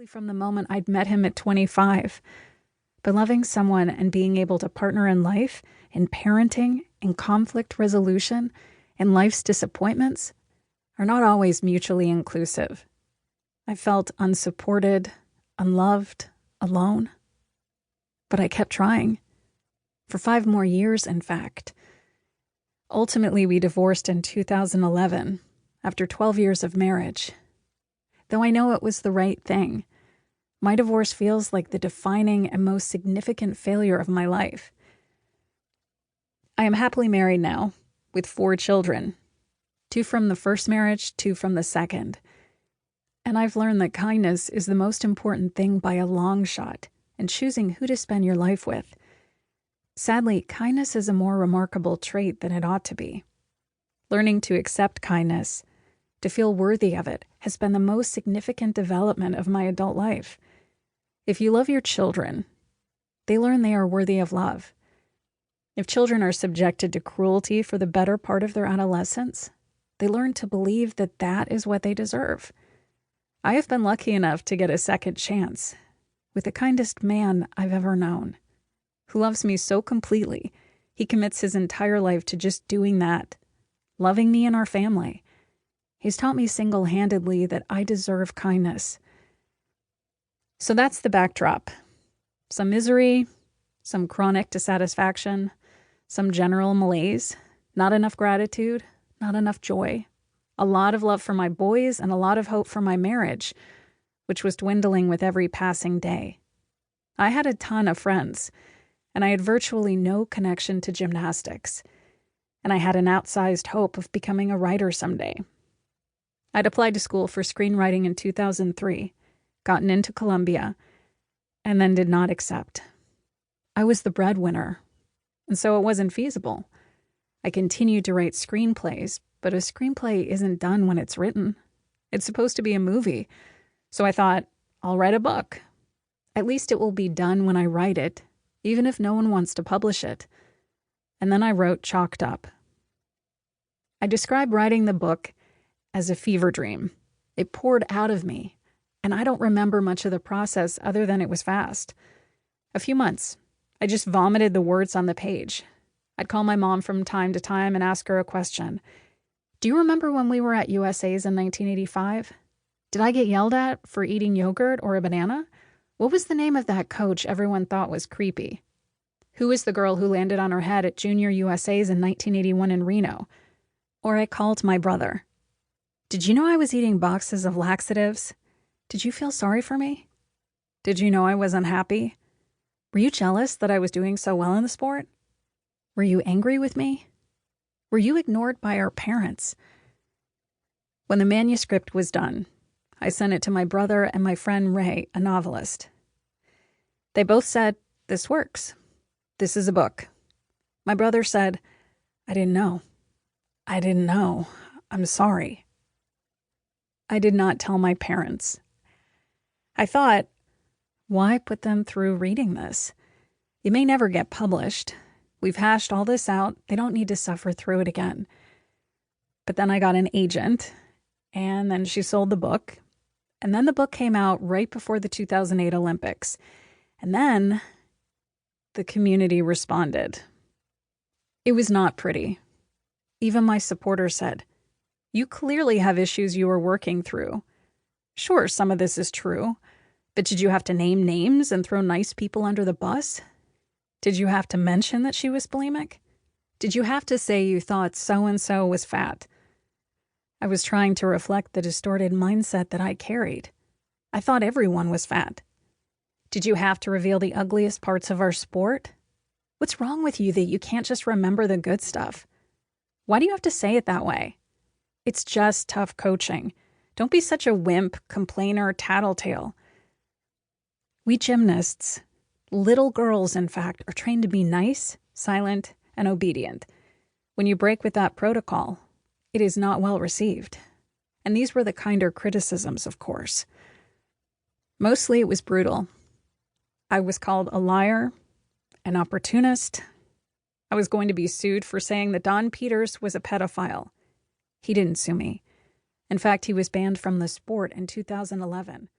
probably from the moment I'd met him at 25. But loving someone and being able to partner in life, in parenting, in conflict resolution, in life's disappointments, are not always mutually inclusive. I felt unsupported, unloved, alone. But I kept trying. For 5 more years, in fact. Ultimately, we divorced in 2011, after 12 years of marriage. Though I know it was the right thing, my divorce feels like the defining and most significant failure of my life. I am happily married now, with 4 children, 2 from the first marriage, 2 from the second. And I've learned that kindness is the most important thing by a long shot in choosing who to spend your life with. Sadly, kindness is a more remarkable trait than it ought to be. Learning to accept kindness, to feel worthy of it, has been the most significant development of my adult life. If you love your children, they learn they are worthy of love. If children are subjected to cruelty for the better part of their adolescence, they learn to believe that that is what they deserve. I have been lucky enough to get a second chance with the kindest man I've ever known, who loves me so completely, he commits his entire life to just doing that, loving me and our family. He's taught me single-handedly that I deserve kindness. So that's the backdrop. Some misery, some chronic dissatisfaction, some general malaise, not enough gratitude, not enough joy, a lot of love for my boys and a lot of hope for my marriage, which was dwindling with every passing day. I had a ton of friends, and I had virtually no connection to gymnastics, and I had an outsized hope of becoming a writer someday. I'd applied to school for screenwriting in 2003, gotten into Columbia, and then did not accept. I was the breadwinner, and so it wasn't feasible. I continued to write screenplays, but a screenplay isn't done when it's written. It's supposed to be a movie. So I thought, I'll write a book. At least it will be done when I write it, even if no one wants to publish it. And then I wrote Chalked Up. I describe writing the book as a fever dream. It poured out of me, and I don't remember much of the process other than it was fast. A few months. I just vomited the words on the page. I'd call my mom from time to time and ask her a question. Do you remember when we were at USA's in 1985? Did I get yelled at for eating yogurt or a banana? What was the name of that coach everyone thought was creepy? Who was the girl who landed on her head at Junior USA's in 1981 in Reno? Or I called my brother. Did you know I was eating boxes of laxatives? Did you feel sorry for me? Did you know I was unhappy? Were you jealous that I was doing so well in the sport? Were you angry with me? Were you ignored by our parents? When the manuscript was done, I sent it to my brother and my friend Ray, a novelist. They both said, "This works. This is a book." My brother said, "I didn't know. I didn't know. I'm sorry." I did not tell my parents. I thought, why put them through reading this? It may never get published. We've hashed all this out. They don't need to suffer through it again. But then I got an agent, and then she sold the book. And then the book came out right before the 2008 Olympics. And then the community responded. It was not pretty. Even my supporters said, "You clearly have issues you are working through. Sure, some of this is true, but did you have to name names and throw nice people under the bus? Did you have to mention that she was bulimic? Did you have to say you thought so-and-so was fat?" I was trying to reflect the distorted mindset that I carried. I thought everyone was fat. Did you have to reveal the ugliest parts of our sport? What's wrong with you that you can't just remember the good stuff? Why do you have to say it that way? It's just tough coaching. Don't be such a wimp, complainer, tattletale. We gymnasts, little girls in fact, are trained to be nice, silent, and obedient. When you break with that protocol, it is not well received. And these were the kinder criticisms, of course. Mostly it was brutal. I was called a liar, an opportunist. I was going to be sued for saying that Don Peters was a pedophile. He didn't sue me. In fact, he was banned from the sport in 2011.